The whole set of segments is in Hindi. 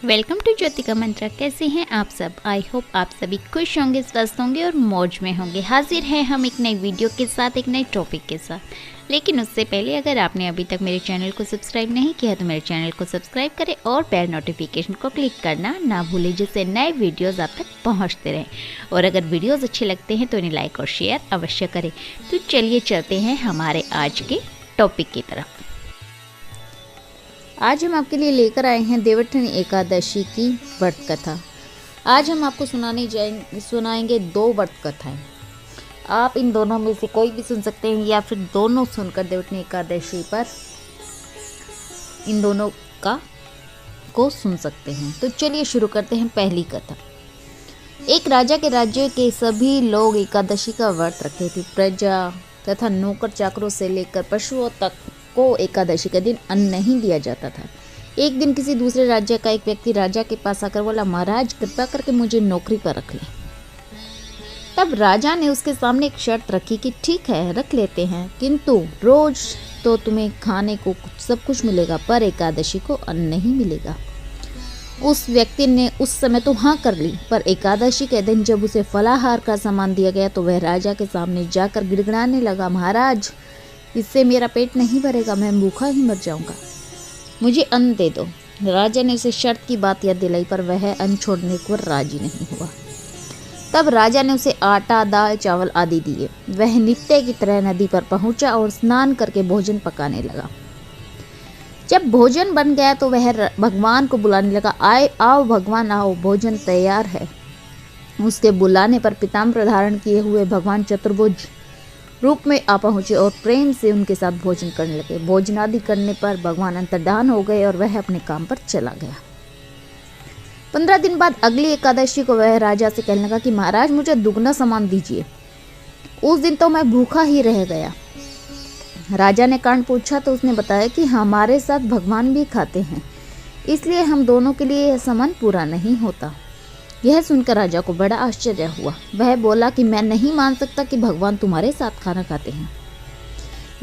वेलकम टू ज्योतिका मंत्रा। कैसे हैं आप सब? आई होप आप सभी खुश होंगे, स्वस्थ होंगे और मौज में होंगे। हाजिर हैं हम एक नई वीडियो के साथ, एक नए टॉपिक के साथ। लेकिन उससे पहले अगर आपने अभी तक मेरे चैनल को सब्सक्राइब नहीं किया तो मेरे चैनल को सब्सक्राइब करें और बेल नोटिफिकेशन को क्लिक करना ना भूलें, जिससे नए वीडियोज़ आप तक पहुँचते रहें। और अगर वीडियोज़ अच्छे लगते हैं तो इन्हें लाइक और शेयर अवश्य करें। तो चलिए चलते हैं हमारे आज के टॉपिक की तरफ। आज हम आपके लिए लेकर आए हैं देवउठनी एकादशी की व्रत कथा। आज हम आपको सुनाएंगे 2 व्रत कथाएं। आप इन दोनों में से कोई भी सुन सकते हैं या फिर दोनों सुनकर देवउठनी एकादशी पर इन दोनों को सुन सकते हैं। तो चलिए शुरू करते हैं पहली कथा। एक राजा के राज्य के सभी लोग एकादशी का व्रत रखते थे। प्रजा तथा नौकर चाकरों से लेकर पशुओं तक को एकादशी के दिन अन्न नहीं दिया जाता था। एक दिन किसी दूसरे राज्य का एक व्यक्ति राजा के पास आकर बोला, महाराज कृपा करके मुझे नौकरी पर रख लें। तब राजा ने उसके सामने एक शर्त रखी कि ठीक है रख लेते हैं, किंतु रोज तो तुम्हें खाने को सब कुछ मिलेगा पर एकादशी को अन्न नहीं मिलेगा। उस व्यक्ति ने उस समय तो हाँ कर ली, पर एकादशी के दिन जब उसे फलाहार का सामान दिया गया तो वह राजा के सामने जाकर गिड़गिड़ाने लगा, महाराज इससे मेरा पेट नहीं भरेगा, मैं भूखा ही मर जाऊंगा, मुझे अन्न दे दो। राजा ने उसे शर्त की बात याद दिलाई पर वह अन्न छोड़ने को राजी नहीं हुआ। तब राजा ने उसे आटा, दाल, चावल आदि दिए। वह नित्य की तरह नदी पर पहुंचा और स्नान करके भोजन पकाने लगा। जब भोजन बन गया तो वह भगवान को बुलाने लगा, आओ भगवान आओ, भोजन तैयार है। उसके बुलाने पर पीताम्बर धारण किए हुए भगवान चतुर्भुज रूप में आ पहुंचे और प्रेम से उनके साथ भोजन करने लगे। भोजन आदि करने पर भगवान अंतर्धान हो गए और वह अपने काम पर चला गया। 15 दिन बाद अगली एकादशी को वह राजा से कहने लगा कि महाराज मुझे दुगना सामान दीजिए, उस दिन तो मैं भूखा ही रह गया। राजा ने कारण पूछा तो उसने बताया कि हमारे साथ भगवान भी खाते हैं, इसलिए हम दोनों के लिए यह सामान पूरा नहीं होता। यह सुनकर राजा को बड़ा आश्चर्य हुआ। वह बोला कि मैं नहीं मान सकता कि भगवान तुम्हारे साथ खाना खाते हैं।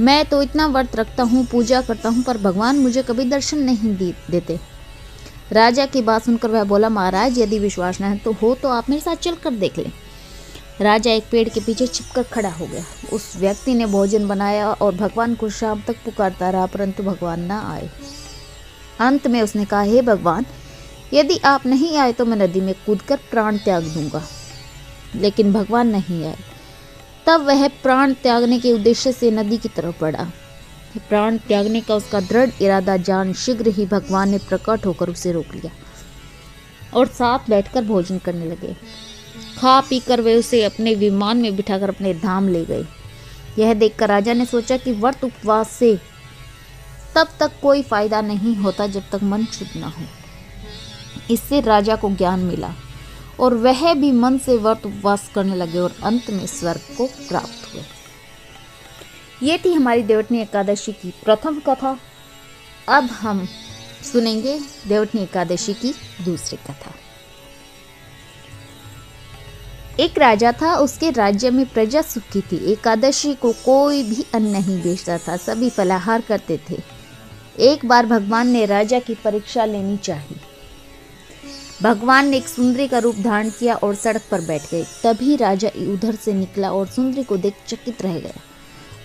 मैं तो इतना व्रत रखता हूँ, पूजा करता हूँ, पर भगवान मुझे कभी दर्शन नहीं देते। राजा की बात सुनकर वह बोला, महाराज यदि विश्वास न है तो आप मेरे साथ चल कर देख लें। राजा एक पेड़ के पीछे छिपकर खड़ा हो गया। उस व्यक्ति ने भोजन बनाया और भगवान को शाम तक पुकारता रहा, परंतु भगवान न आए। अंत में उसने कहा, हे भगवान यदि आप नहीं आए तो मैं नदी में कूदकर प्राण त्याग दूंगा। लेकिन भगवान नहीं आए। तब वह प्राण त्यागने के उद्देश्य से नदी की तरफ बढ़ा। प्राण त्यागने का उसका दृढ़ इरादा जान शीघ्र ही भगवान ने प्रकट होकर उसे रोक लिया और साथ बैठकर भोजन करने लगे। खा पी कर वे उसे अपने विमान में बिठाकर अपने धाम ले गए। यह देखकर राजा ने सोचा कि व्रत उपवास से तब तक कोई फायदा नहीं होता जब तक मन शुद्ध न हो। इससे राजा को ज्ञान मिला और वह भी मन से व्रत उपवास करने लगे और अंत में स्वर्ग को प्राप्त हुए। ये थी हमारी देवउठनी एकादशी की प्रथम कथा। अब हम सुनेंगे देवउठनी एकादशी की दूसरी कथा। एक राजा था, उसके राज्य में प्रजा सुखी थी। एकादशी को कोई भी अन्न नहीं बेचता था, सभी फलाहार करते थे। एक बार भगवान ने राजा की परीक्षा लेनी चाहिए। भगवान ने एक सुंदरी का रूप धारण किया और सड़क पर बैठ गए। तभी राजा उधर से निकला और सुंदरी को देख चकित रह गया।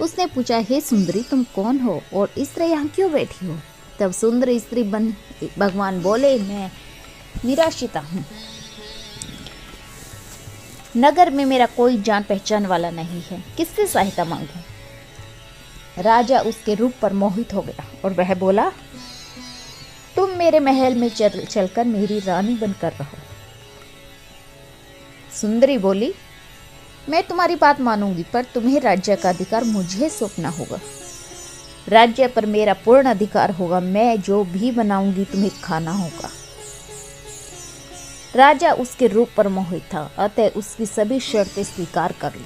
उसने पूछा, हे सुंदरी तुम कौन हो और इस तरह यहाँ क्यों बैठी हो? तब सुंदर स्त्री बन भगवान बोले, मैं निराश्रिता हूँ, नगर में मेरा कोई जान पहचान वाला नहीं है, किससे सहायता मांगूं? राजा उसके रूप पर मोहित हो गया और वह बोला, तुम मेरे महल में चलकर मेरी रानी बनकर रहो। सुंदरी बोली, मैं तुम्हारी बात मानूंगी, पर तुम्हें राज्य का अधिकार मुझे सौंपना होगा। राज्य पर मेरा पूर्ण अधिकार होगा, मैं जो भी बनाऊंगी तुम्हें खाना होगा। राजा उसके रूप पर मोहित था, अतः उसकी सभी शर्तें स्वीकार कर ली।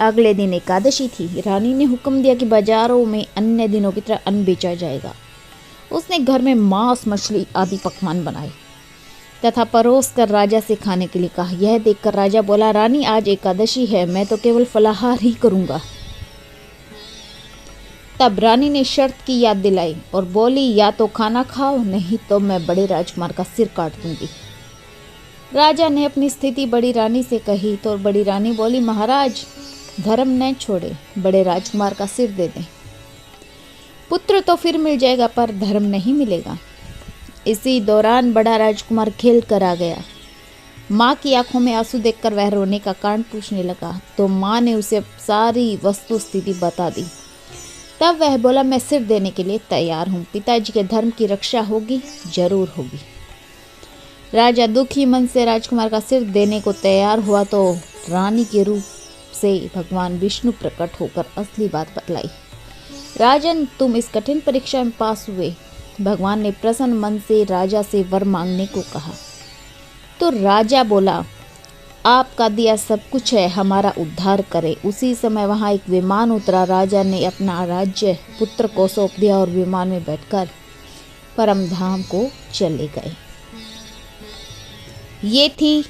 अगले दिन एकादशी थी। रानी ने हुक्म दिया कि बाजारों में अन्य दिनों की तरह अन्न बेचा जाएगा। उसने घर में मांस, मछली आदि पकवान बनाए तथा परोस कर राजा से खाने के लिए कहा। यह देखकर राजा बोला, रानी आज एकादशी है, मैं तो केवल फलाहार ही करूंगा। तब रानी ने शर्त की याद दिलाई और बोली, या तो खाना खाओ, नहीं तो मैं बड़े राजकुमार का सिर काट दूंगी। राजा ने अपनी स्थिति बड़ी रानी से कही तो बड़ी रानी बोली, महाराज धर्म न छोड़े, बड़े राजकुमार का सिर दे दें। पुत्र तो फिर मिल जाएगा पर धर्म नहीं मिलेगा। इसी दौरान बड़ा राजकुमार खेल कर आ गया। माँ की आंखों में आंसू देखकर वह रोने का कारण पूछने लगा तो माँ ने उसे सारी वस्तु स्थिति बता दी। तब वह बोला, मैं सिर देने के लिए तैयार हूँ, पिताजी के धर्म की रक्षा होगी, जरूर होगी। राजा दुखी मन से राजकुमार का सिर देने को तैयार हुआ तो रानी के रूप से भगवान विष्णु प्रकट होकर असली बात बतलाई। राजन, तुम इस कठिन परीक्षा में पास हुए। भगवान ने प्रसन्न मन से राजा से वर मांगने को कहा। तो राजा बोला, आपका दिया सब कुछ है, हमारा उद्धार करे। उसी समय वहां एक विमान उतरा। राजा ने अपना राज्य पुत्र को सौंप दिया और विमान में बैठकर परम धाम को चले गए। ये थी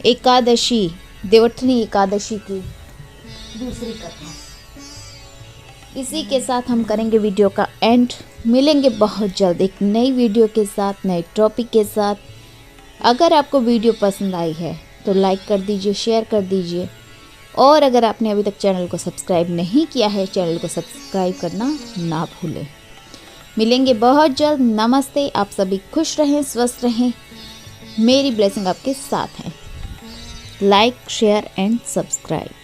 एकादशी, देवोत्थनी एकादशी की दूसरी कथा। इसी के साथ हम करेंगे वीडियो का एंड। मिलेंगे बहुत जल्द एक नई वीडियो के साथ, नए टॉपिक के साथ। अगर आपको वीडियो पसंद आई है तो लाइक कर दीजिए, शेयर कर दीजिए, और अगर आपने अभी तक चैनल को सब्सक्राइब नहीं किया है, चैनल को सब्सक्राइब करना ना भूलें। मिलेंगे बहुत जल्द। नमस्ते। आप सभी खुश रहें, स्वस्थ रहें। मेरी ब्लेसिंग आपके साथ है। Like, share and subscribe.